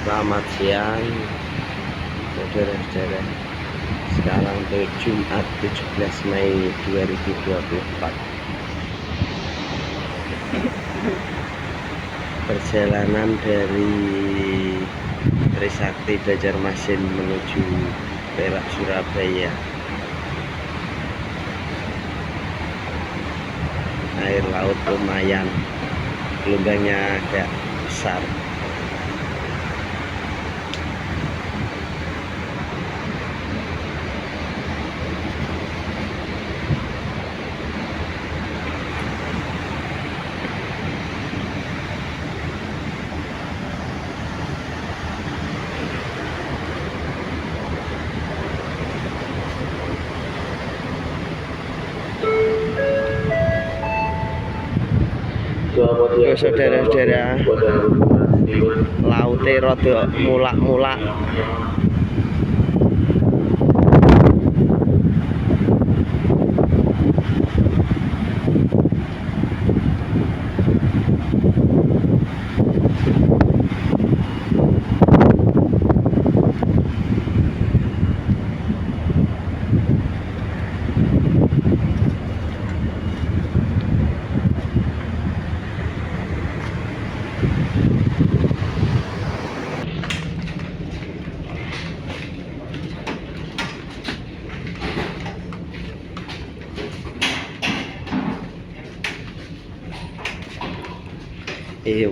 Selamat siang saudara-saudara. Sekarang tuh Jumat 17 Mei 2024. Perjalanan dari Trisakti Banjarmasin menuju Perak Surabaya. Air laut lumayan, gelombangnya agak besar. Saudara-saudara, lautnya rada mulak-mulak.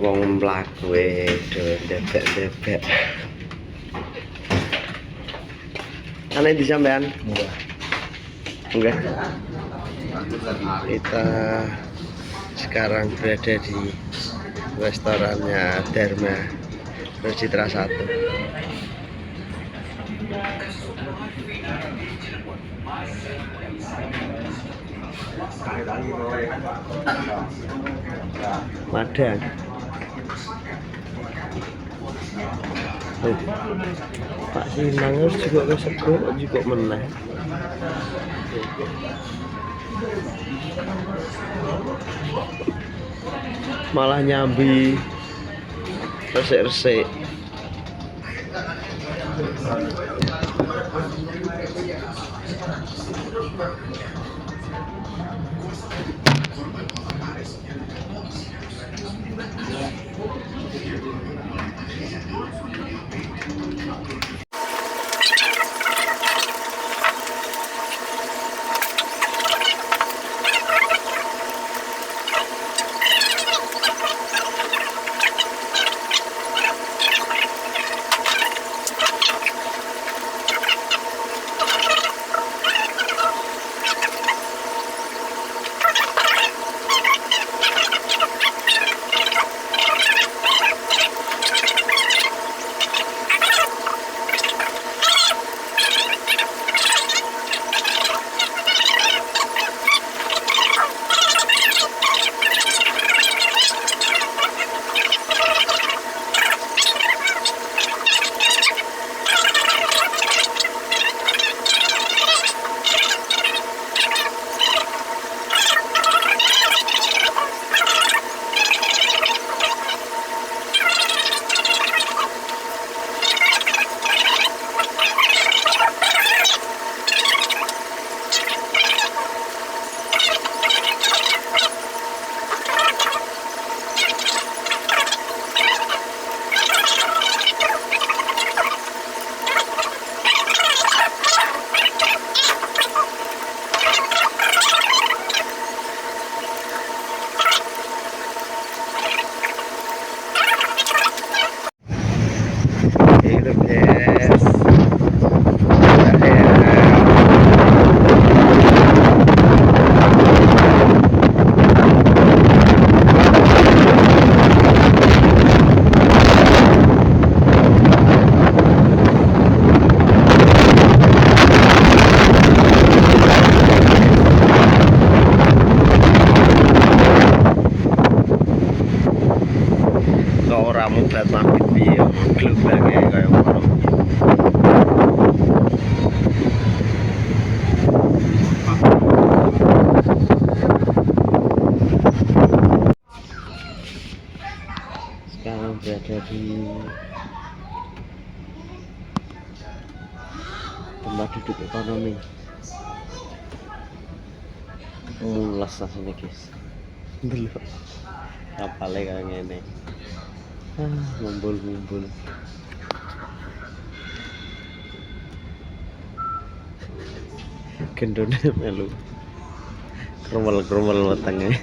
Wong mlaku do ndebek-ndebek. Ana di sampean? Enggak. Kita sekarang berada di restorannya Dharma Citra 1. Madang. Pak Sinang harus juga kesego juga meneh. Malah nyambi resik-resik. Ora mudat mabit piye gelombangnya kaya ngono. Sekarang berada di tambah duduk ekonomi mulas asine guys dulu kapale kaya ngene ngumpul-ngumpul gendone melu kromel-kromel wetenge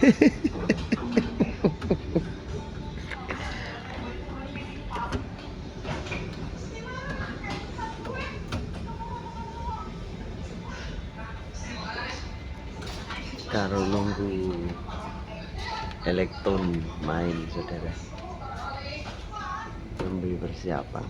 karo nunggu elektron main saudara, nunggu persiapan